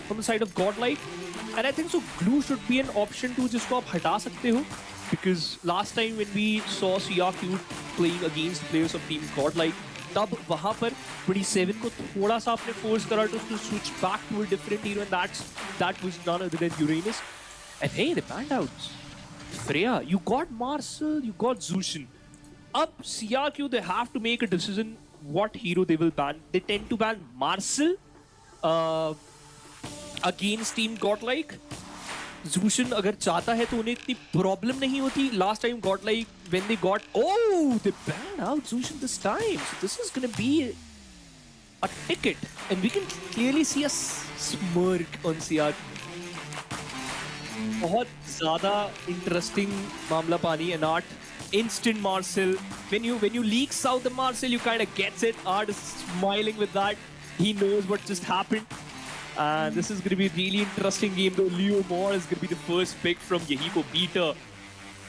from the side of Godlike. And I think so glue should be an option to जिसको आप हटा सकते हो. Because last time when we saw CRQ playing against players of team Godlike, तब वहाँ पर 27 को थोड़ा सा आपने force करा to switch back to a different hero, and that was none other than Uranus. And hey, they banned out Freya. You got Marcel, you got Zushin. Up CRQ, they have to make a decision what hero they will ban. They tend to ban Marcel against team Godlike. Zushin अगर चाहता है तो उन्हें इतनी problem नहीं होती. Last time Godlike, when they got, they banned out Zushin this time. So this is gonna be a ticket, and we can clearly see a smirk on CR. बहुत ज़्यादा interesting मामला पानी. And Art, instant Marcel. When you leak out the Marcel, you kind of gets it. Art is smiling with that. He knows what just happened. And this is going to be a really interesting game, though. Leo Moore is going to be the first pick from Yehiko Peter.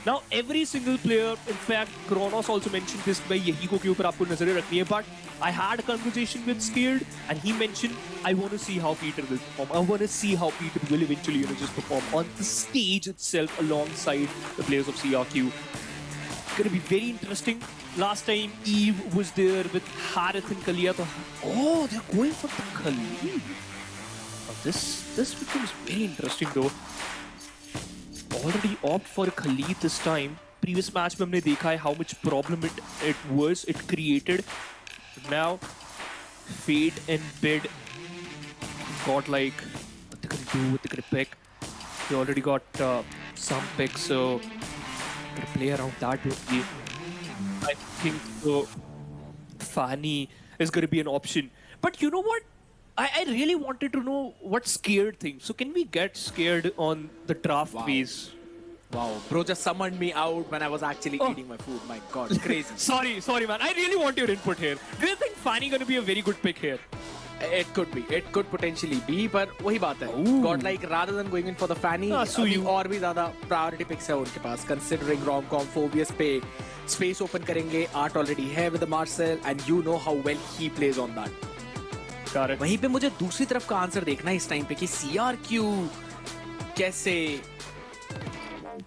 Now, every single player, in fact, Kronos also mentioned this by Yehiko ke upar aapko nazar rakhni hai, but I had a conversation with Scared, and he mentioned, I want to see how Peter will perform. I want to see how Peter will eventually, just perform on the stage itself alongside the players of CRQ. Going to be very interesting. Last time, Eve was there with Harith and Kalia. They're going for the Khalid. This becomes very interesting though. Already opt for a Khalid this time. Previous match में हमने देखा है how much problem it created. Now, Fate and Bid got like what they're gonna do, what they're gonna pick. They already got some picks, so gonna play around that with me. I think so. Fanny is gonna be an option. But you know what? I really wanted to know what Scared thing. So can we get Scared on the draft phase? Wow, bro just summoned me out when I was actually eating my food. My god, crazy. sorry man. I really want your input here. Do you think Fanny gonna be a very good pick here? It could be. It could potentially be, but वही बात है. Godlike rather than going in for the Fanny, अभी और भी ज़्यादा priority picks है उनके पास. Considering rom-com, Phobius पे space open करेंगे, Art already है with the Marcel, and you know how well he plays on that. वहीं पे मुझे दूसरी तरफ का आंसर देखना है इस टाइम पे कि CRQ कैसे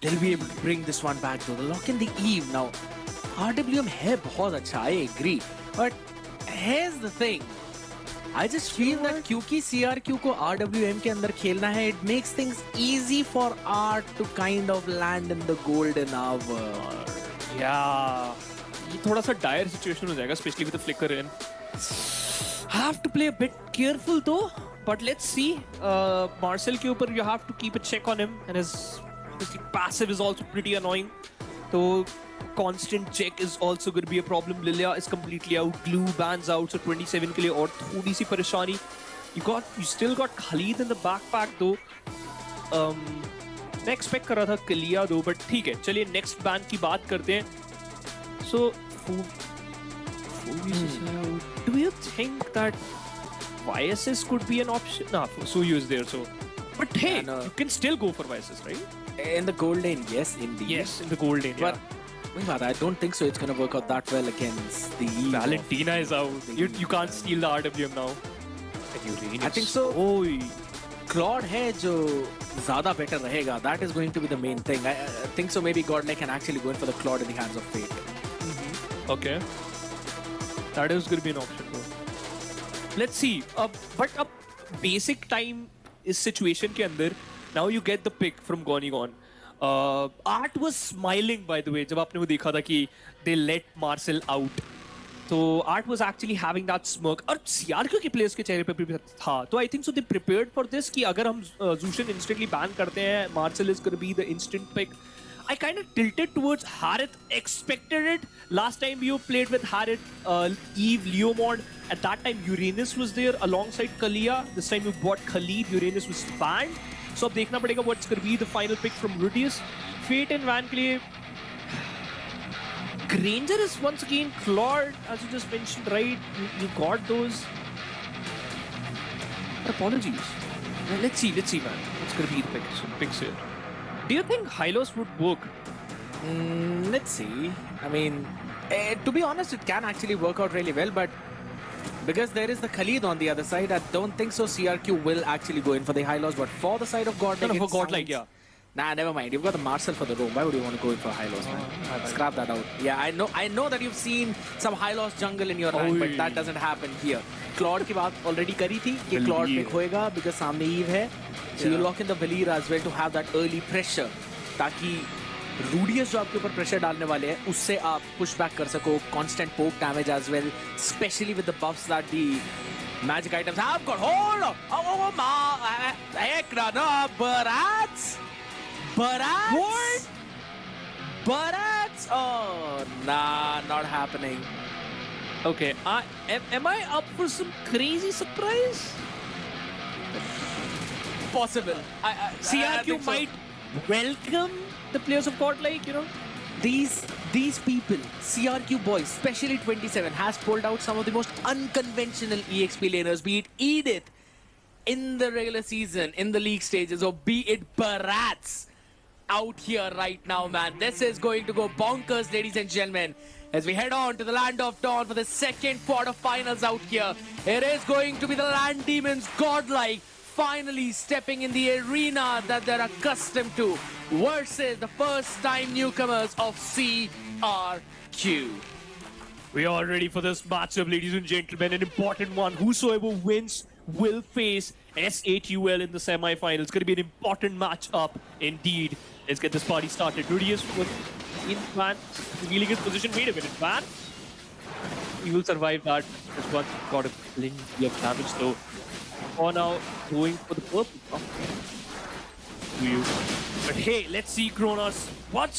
they'll be able to bring this one back to the lock in the Eve. Now RWM है बहुत अच्छा, I agree, but here's the thing, I just feel that क्योंकि CRQ को RWM के अंदर खेलना है, it makes things easy for Art to kind of land in the golden hour. Yeah, ये थोड़ा सा dire situation हो जाएगा, especially with the flicker in. Have to play a bit careful though, but let's see. Marcel ke upar you have to keep a check on him, and his passive is also pretty annoying. So constant check is also going to be a problem. Lilia is completely out. Glue bans out, so 27 ke liye aur thodi si pareshani. You still got Khalid in the backpack though. मैं expect कर रहा था Kalia though, but ठीक है. चलिए next ban की बात करते हैं. So do you think that YSS could be an option? No, Suyu is there, so. But hey, you can still go for YSS, right? In the gold lane, yes, indeed. Yes, in the gold lane, but I don't think so. It's gonna work out that well against the Valentina is out. You can't steal the RWM now. I think so. Claude है जो ज़्यादा better रहेगा. That is going to be the main thing. I think so. Maybe Godlike can actually go in for the Claude in the hands of Fate. Okay. That is going to be an option though. Let's see. But a basic time is situation के अंदर. Now you get the pick from Gone. Art was smiling, by the way, जब आपने वो देखा था कि they let Marcel out. So Art was actually having that smirk. और CRQ के players के चेहरे पे भी था. तो I think so they prepared for this कि अगर हम Zushin instantly ban करते हैं, Marcel is going to be the instant pick. I kind of tilted towards Harith, expected it. Last time you played with Harith, Eve, Leomord. At that time, Uranus was there alongside Kalia. This time you bought Khalid, Uranus was banned. So अब देखना पड़ेगा what's going to be the final pick from Rudius. Fate and Van के लिए Granger is once again Claude, as you just mentioned, right? You got those. Apologies. Let's see, man. What's going to be the picks here? Do you think Hylos would work? Let's see. I mean, to be honest, it can actually work out really well, but Because there is the Khalid on the other side. I don't think so CRQ will actually go in for the high loss, but for the side of Godlike, No, for Godlike, yeah. Nah, never mind. You've got the Marcel for the roam. Why would you want to go in for high loss, man? Scrap that out. Yeah, I know that you've seen some high loss jungle in your rank, but that doesn't happen here. Claude की बात already करी थी कि Claude pick होएगा because सामने Eve है. So you lock in the Valir as well to have that early pressure, ताकि Rudius जो आपके ऊपर pressure डालने वाले हैं, उससे आप push back कर सको, constant poke damage as well, especially with the buffs that the magic items have got hold of. Oh my! Heck no, Barats! Barats? What? Barats? Oh, nah, not happening. Okay, am I up for some crazy surprise? Possible. CRQ might welcome the players of Godlike, you know? These people, CRQ boys, especially 27, has pulled out some of the most unconventional EXP laners, be it Edith in the regular season, in the league stages, or be it Barats out here right now, man. This is going to go bonkers, ladies and gentlemen, as we head on to the Land of Dawn for the second quarterfinals out here. It is going to be the Land Demons Godlike finally stepping in the arena that they're accustomed to versus the first-time newcomers of CRQ. We are ready for this matchup, ladies and gentlemen. An important one. Whosoever wins will face S8UL in the semi-finals. It's going to be an important matchup indeed. Let's get this party started. Rudius was in van. Really good position. Wait a minute, van. He will survive that. This one got a plenty of damage though. For now, going for the purple. But hey, let's see, Kronos. What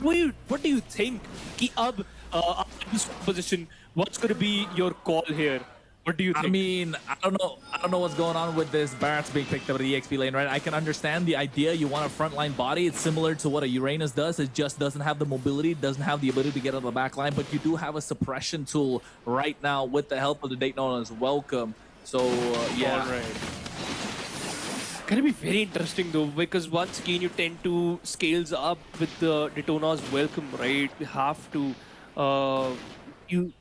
do you think? Ki ab, after this position, what's going to be your call here? What do you think? I mean, I don't know what's going on with this Barats being picked up at the EXP lane, right? I can understand the idea. You want a frontline body. It's similar to what a Uranus does. It just doesn't have the mobility, doesn't have the ability to get on the back line, but you do have a suppression tool right now with the help of the Daytona's Welcome. So, yeah. All right. Gonna be very interesting though, because once again you tend to scales up with the Daytona's Welcome, right? You have to, you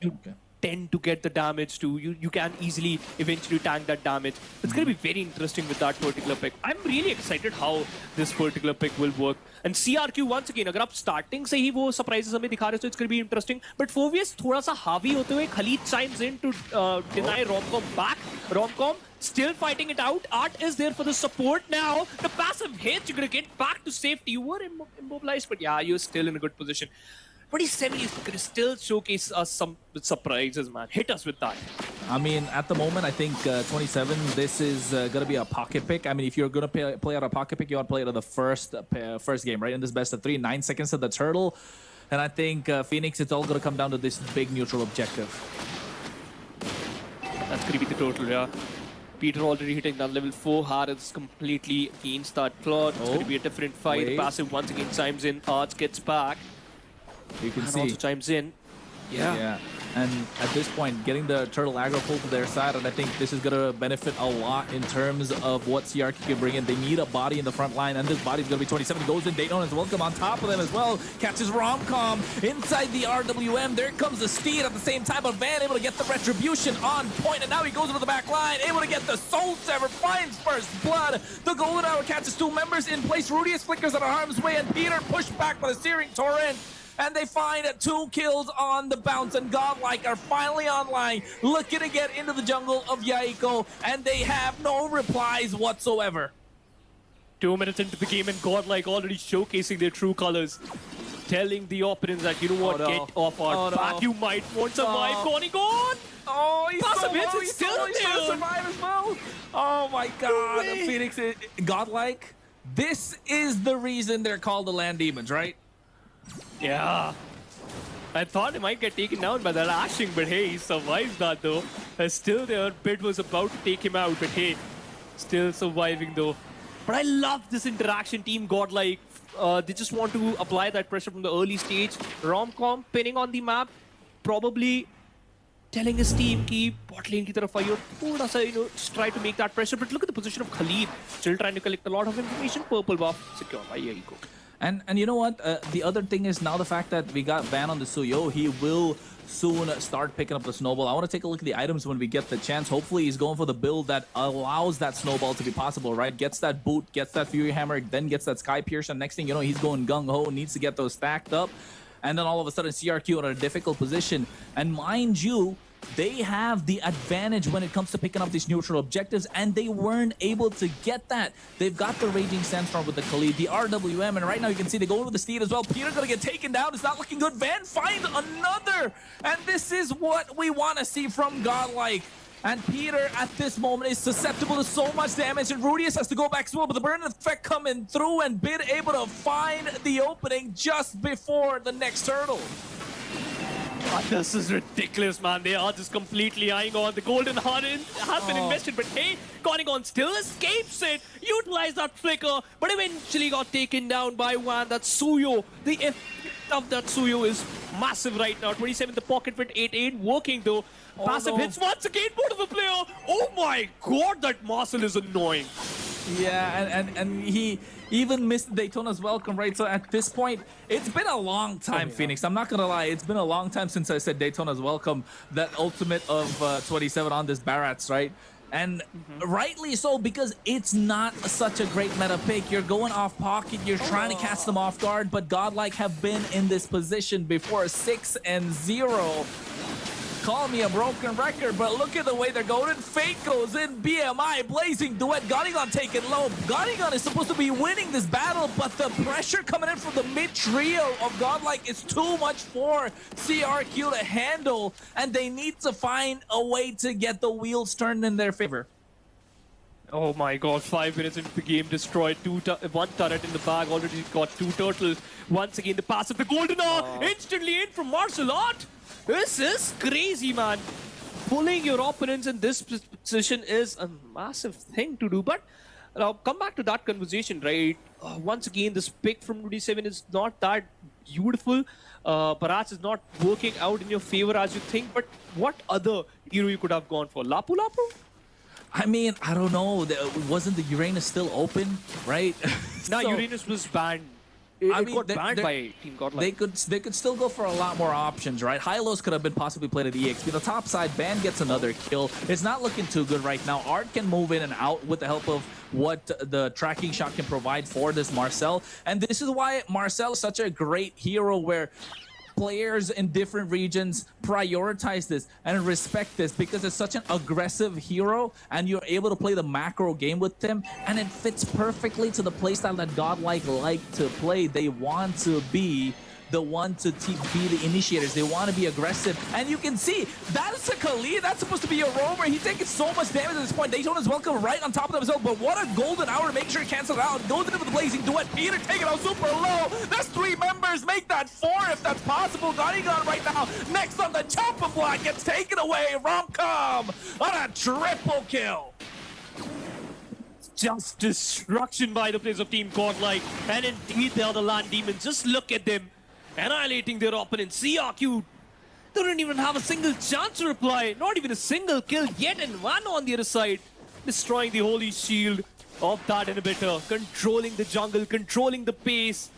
tend to get the damage too. You can easily eventually tank that damage. It's gonna be very interesting with that particular pick. I'm really excited how this particular pick will work. And CRQ once again, अगर आप starting से ही वो surprises हमें दिखा रहे हो, so it's gonna be interesting. But Phoveus थोड़ा सा हावी होते हुए, Khalid chimes in to deny Romcom back. Romcom still fighting it out. Art is there for the support now. The passive hit, you're gonna get back to safety. You were immobilized, but yeah, you're still in a good position. 27 is going to still showcase us some surprises, man. Hit us with that. I mean, at the moment, I think 27, this is going to be a pocket pick. I mean, if you're going to play out a pocket pick, you want to play it on the first game, right? In this best of 3, 9 seconds to the turtle. And I think Phoenix, it's all going to come down to this big neutral objective. That's going to be the total, yeah. Peter already hitting that level 4. Harris completely against that Claude. It's going to be a different fight. Wait. Passive once again chimes in. Arts gets back. You can And see. also chimes in. Yeah. And at this point, getting the turtle aggro pulled to their side, and I think this is going to benefit a lot in terms of what CRQ can bring in. They need a body in the front line, and this body's going to be 27. Goes in Daytona's Welcome on top of them as well. Catches Romcom inside the RWM. There comes the Steed at the same time, but Van able to get the retribution on point, and now he goes into the back line, able to get the Soul Sever, finds first blood. The Golden Hour catches 2 members in place. Rudius flickers out of harm's way, and Peter pushed back by the Searing Torrent. And they find 2 kills on the bounce, and Godlike are finally online, looking to get into the jungle of Yaiko, and they have no replies whatsoever. 2 minutes into the game, and Godlike already showcasing their true colors. Telling the opponents that, you know what, get off our back. You might want to survive. Connie gone! Oh, he's Passive hits, low. it's still He's there. survive as well. Oh my god, the Phoenix is Godlike. This is the reason they're called the Land Demons, right? Yeah. I thought he might get taken down by that ashing, but hey, he survives that though. Still their bid was about to take him out, but hey, still surviving though. But I love this interaction, Team Godlike. They just want to apply that pressure from the early stage. Romcom pinning on the map, probably telling his team ki bot lane ki taraf aaye aur thoda sa, just try to make that pressure. But look at the position of Khalid, still trying to collect a lot of information. Purple buff secure. Here you go. And you know what? The other thing is now the fact that we got Van on the Suyo, he will soon start picking up the snowball. I want to take a look at the items when we get the chance. Hopefully he's going for the build that allows that snowball to be possible, right? Gets that boot, gets that Fury Hammer, then gets that Sky Pierce, and next thing you know, he's going gung-ho, needs to get those stacked up. And then all of a sudden, CRQ in a difficult position. And mind you, they have the advantage when it comes to picking up these neutral objectives, and they weren't able to get that. They've got the Raging Sandstorm with the Khalid, the RWM, and right now you can see they go in with the Steed as well. Peter gonna get taken down. It's not looking good. Van finds another, and this is what we want to see from Godlike. And Peter, at this moment, is susceptible to so much damage, and Rudius has to go back as well, but the burn effect coming through, and Bid able to find the opening just before the next turtle. This is ridiculous, man. They are just completely eyeing on. The golden heart has been invested, but hey, Konigon still escapes it. Utilize that flicker, but eventually got taken down by one. That's Suyo. The effect of that Suyo is massive right now. 27 the pocket with 8-8 working though. Passive hits once again, both of the player. Oh my god, that Marcel is annoying. Yeah, and he even missed Daytona's welcome, right? So at this point, it's been a long time, Phoenix. I'm not gonna lie, it's been a long time since I said Daytona's welcome, that ultimate of 27 on this Barats, right? And rightly so, because it's not such a great meta pick. You're going off pocket, you're trying to catch them off guard, but Godlike have been in this position before. 6-0. Call me a broken record, but look at the way they're going. Fate goes in, BMI, Blazing Duet, Gonigon taken low. Gonigon is supposed to be winning this battle, but the pressure coming in from the mid-trio of Godlike is too much for CRQ to handle, and they need to find a way to get the wheels turned in their favor. Oh my god, 5 minutes into the game, destroyed one turret in the bag, already got 2 turtles. Once again, the pass of the golden hour, instantly in from Martial Art. This is crazy, man. Pulling your opponents in this position is a massive thing to do. But come back to that conversation, right? Once again, this pick from 27 is not that beautiful. Barats is not working out in your favor as you think. But what other hero you could have gone for? Lapu Lapu? I mean, I don't know. Wasn't the Uranus still open, right? No, Uranus was banned. I mean, got banned by Team Godlike. They could still go for a lot more options, right? Hylos could have been possibly played at EXP. The top side, Ban gets another kill. It's not looking too good right now. Art can move in and out with the help of what the tracking shot can provide for this Marcel. And this is why Marcel is such a great hero, where players in different regions prioritize this and respect this, because it's such an aggressive hero and you're able to play the macro game with him, and it fits perfectly to the playstyle that Godlike like to play. They want to be the one to be the initiators. They want to be aggressive, and you can see that's a Khalid. That's supposed to be a roamer. He's taking so much damage at this point. Daytona's welcome right on top of himself, but what a golden hour to make sure he cancels out. Goes into the Blazing Duet. Peter taking out super low. That's 3 members. Make that 4 if that's possible. Gonigon right now next on the chopper block gets taken away. Romcom on a triple kill. Just destruction by the players of Team Godlike. And indeed, they are the Land Demons. Just look at them. Annihilating their opponent. CRQ, they don't even have a single chance to reply. Not even a single kill yet, and one on the other side. Destroying the holy shield of that inhibitor. Controlling the jungle, controlling the pace.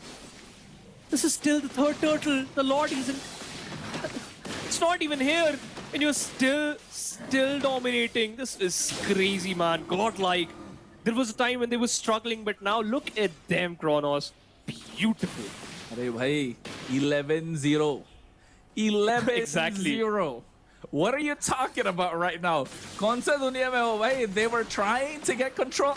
This is still the 3rd turtle. The Lord isn't... It's not even here. And you're still dominating. This is crazy, man. Godlike. There was a time when they were struggling, but now look at them, Kronos. Beautiful. Hey, bhai, 11-0. 11-0. Exactly. What are you talking about right now? Kaun sa duniya mein ho, bhai? They were trying to get control.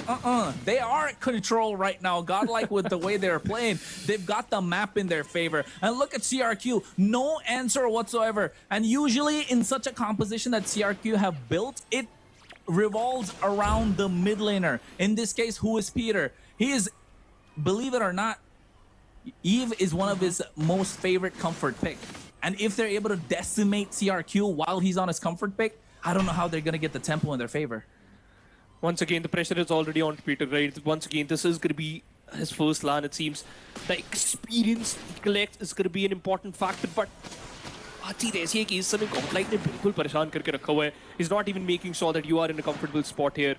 They are at control right now. Godlike with the way they're playing. They've got the map in their favor. And look at CRQ. No answer whatsoever. And usually in such a composition that CRQ have built, it revolves around the mid laner. In this case, who is Peter? He is, believe it or not, Eve is one of his most favorite comfort pick. And if they're able to decimate CRQ while he's on his comfort pick, I don't know how they're going to get the tempo in their favor. Once again, the pressure is already on Peter, right? Once again, this is going to be his first LAN, it seems. The experience he collects is going to be an important factor, but he's not even making sure that you are in a comfortable spot here.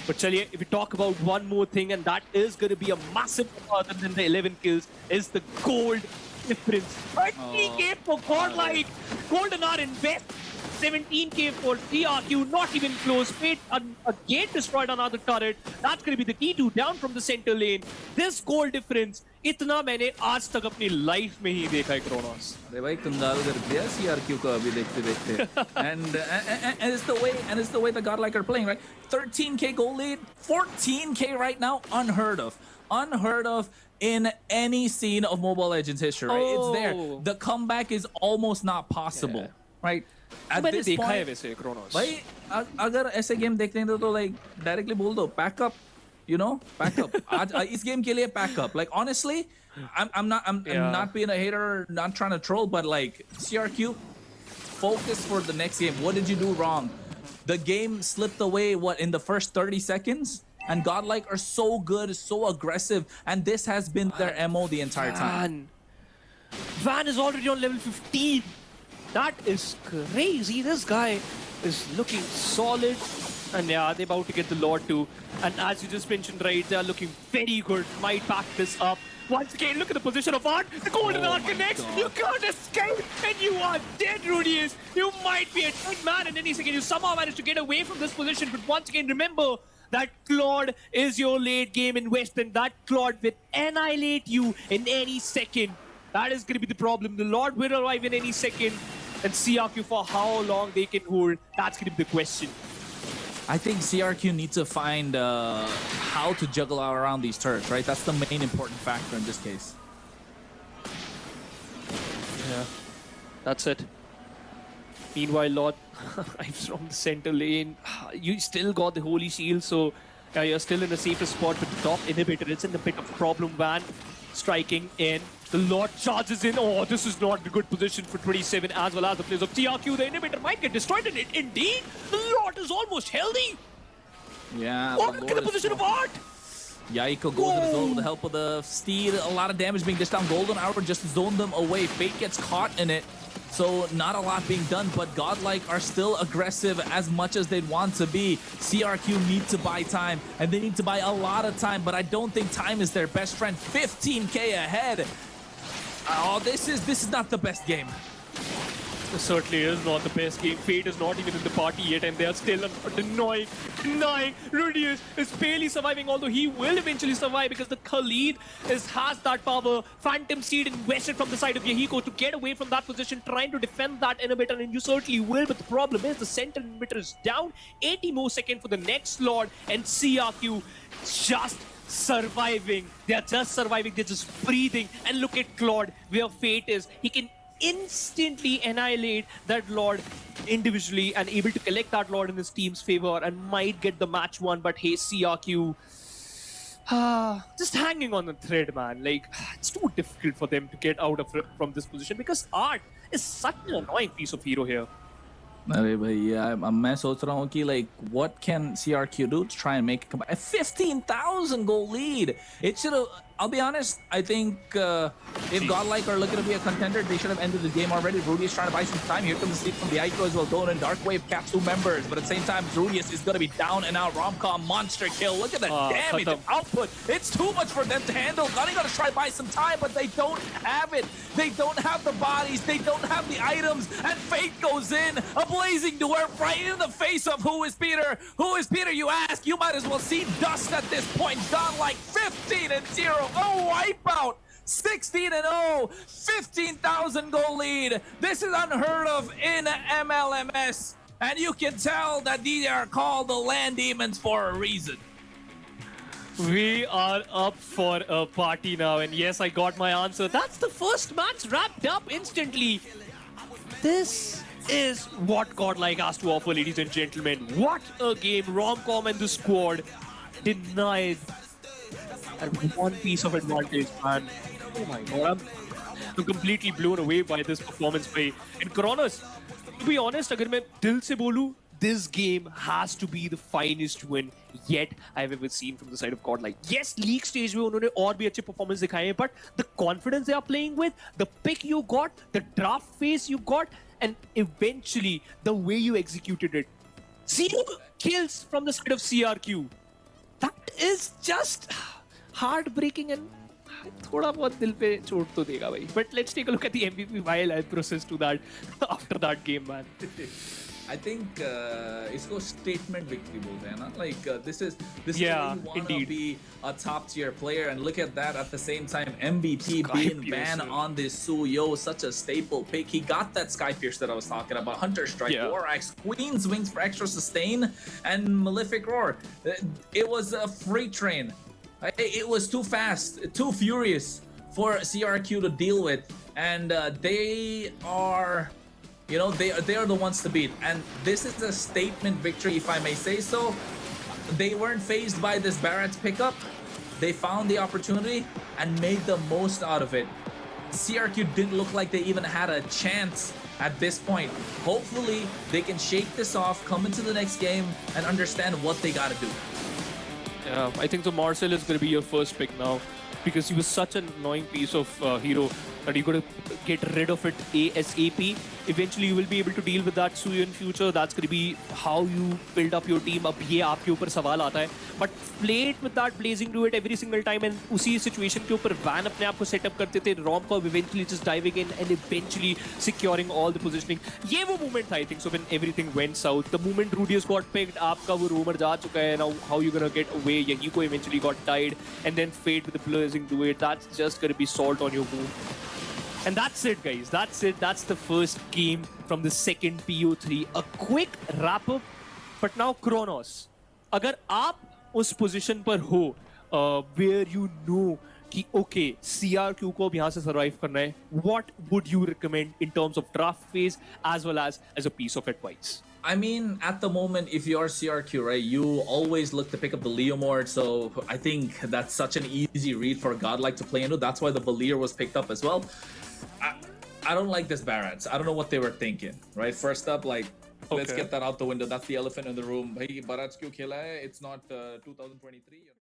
But chaliye, if we talk about one more thing, and that is going to be a massive other than the 11 kills, is the gold difference. 30k for Godlike. Golden are in best. 17k for CRQ, not even close. Fate, a gate destroyed another turret. That's going to be the T2 down from the center lane. This goal difference, इतना मैंने आज तक अपनी life में ही देखा है Kronos. अरे भाई कंगाल कर दिया CRQ को अभी देखते देखते. and it's the way the Godlike are playing, right? 13k goal lead, 14k right now, unheard of in any scene of Mobile Legends history. Right? It's there. The comeback is almost not possible, right? At this देखा है point, वैसे Kronos. भाई अगर ऐसे game देखते हैं तो like directly बोल दो pack up, you know, pack up. आज इस गेम के लिए pack up. Like honestly, I'm not being a hater, not trying to troll, but like CRQ, focus for the next game. What did you do wrong? The game slipped away in the first 30 seconds, and Godlike are so good, so aggressive, and this has been their MO the entire time. Van is already on level 15. That is crazy. This guy is looking solid. And yeah, they're about to get the Lord too. And as you just mentioned, right, they're looking very good. Might back this up. Once again, look at the position of Art. The Golden Art connects. You can't escape. And you are dead, Rudius. You might be a dead man in any second. You somehow managed to get away from this position. But once again, remember that Claude is your late game invest. And that Claude will annihilate you in any second. That is going to be the problem. The Lord will arrive in any second. And CRQ, for how long they can hold, that's going to be the question. I think CRQ needs to find how to juggle around these turrets, right? That's the main important factor in this case. Yeah, that's it. Meanwhile, Lord, from the center lane, you still got the Holy Shield, so you're still in a safer spot with the top inhibitor. It's in a bit of problem. Van striking in. The Lord charges in. Oh, this is not a good position for 27 as well as the players of TRQ. The inhibitor might get destroyed. And indeed, the Lord is almost healthy. Yeah. Oh, look at the position of Art. Yaiko goes in the zone with the help of the Steed. A lot of damage being dished down. Golden Hour just zoned them away. Fate gets caught in it. So not a lot being done, but Godlike are still aggressive as much as they'd want to be. CRQ need to buy time, and they need to buy a lot of time, but I don't think time is their best friend. 15k ahead. Oh, this is not the best game. This certainly is not the best game. Fate is not even in the party yet, and they are still denying. Rudius is barely surviving, although he will eventually survive because the Khalid has that power. Phantom Seed invested from the side of Yahiko to get away from that position, trying to defend that inhibitor, and you certainly will, but the problem is the center inhibitor is down. 80 more seconds for the next Lord, and CRQ just surviving. They are just surviving. They're just breathing. And look at Claude, where Fate is. He can instantly annihilate that Lord individually and able to collect that Lord in his team's favor and might get the match won. But hey, CRQ, just hanging on the thread, man. Like, it's too difficult for them to get out of from this position because Art is such an annoying piece of hero here. अरे भैया मैं सोच रहा हूँ कि like what can CRQ do to try and make a 15,000 goal lead? It should have. I'll be honest. I think if Godlike are looking to be a contender, they should have ended the game already. Rudius trying to buy some time. Here comes the sleep from the Ico as well. Going in Dark Wave caps 2 members, but at the same time, Rudius is going to be down and out. Romcom monster kill. Look at the damage and output. It's too much for them to handle. Gunny got to try to buy some time, but they don't have it. They don't have the bodies. They don't have the items. And Fate goes in, a blazing dwarf right in the face of who is Peter. Who is Peter? You ask. You might as well see dust at this point. Godlike 15-0. Oh, wipeout. 16-0, 15,000 goal lead. This is unheard of in MLMS. And you can tell that these are called the Land Demons for a reason. We are up for a party now. And yes, I got my answer. That's the first match wrapped up instantly. This is what Godlike has to offer, ladies and gentlemen. What a game. Romcom and the squad denied one piece of advantage, man. Oh my god, I'm completely blown away by this performance by Kronos. To be honest, अगर मैं दिल से बोलूं, this game has to be the finest win yet I've ever seen from the side of Godlike. Yes, league stage में उन्होंने और भी अच्छे performance दिखाए हैं, but the confidence they are playing with, the pick you got, the draft phase you got, and eventually the way you executed it. 0 kills from the side of CRQ. That is just heartbreaking and थोड़ा बहुत दिल पे चोट तो देगा भाई. But let's take a look at the MVP while I process to that after that game, man. I think इसको statement victory बोलते हैं ना, like this is Yeah, where you wanna indeed. be a top tier player, and look at that. At the same time, MVP being banned on this Suyo, such a staple pick. He got that Sky Pierce that I was talking about, Hunter Strike, Yeah. Borax, Queen's Wings for extra sustain, and Malefic Roar. It was a freight train. It was too fast, too furious for CRQ to deal with, and they are. You know, they are the ones to beat, and this is a statement victory, if I may say so. They weren't fazed by this Barats pickup. They found the opportunity and made the most out of it. CRQ didn't look like they even had a chance at this point. Hopefully, they can shake this off, come into the next game, and understand what they gotta do. Yeah, I think so. Marcel is going to be your first pick now because he was such an annoying piece of hero that you got to get rid of it ASAP. Eventually, you will be able to deal with that Suyo in future. That's going to be how you build up your team. अब ये आपके ऊपर सवाल आता है. But play it with that blazing do it every single time, and उसी situation के ऊपर Van अपने आप को set up करते थे. Romcom eventually just diving in and eventually securing all the positioning. ये वो moment था, I think so, when everything went south. The moment Rudius got picked, आपका वो rumor जा चुका है. Now how you gonna get away? Yahiko eventually got tied, and then Fate with the blazing do it. That's just gonna be salt on your wound. And that's it, guys. That's it. That's the first game from the second PO3. A quick wrap up. But now Kronos. अगर आप उस position पर हो where you know कि okay, CRQ को अब यहाँ से survive करना है, what would you recommend in terms of draft phase as well as a piece of advice? I mean, at the moment, if you are CRQ, right, you always look to pick up the Leomord, so I think that's such an easy read for Godlike to play into. That's why the Valier was picked up as well. I don't like this Barats. I don't know what they were thinking, right? First up, like, let's Okay. get that out the window. That's the elephant in the room. Hey, Barats kyun khela hai? It's not 2023.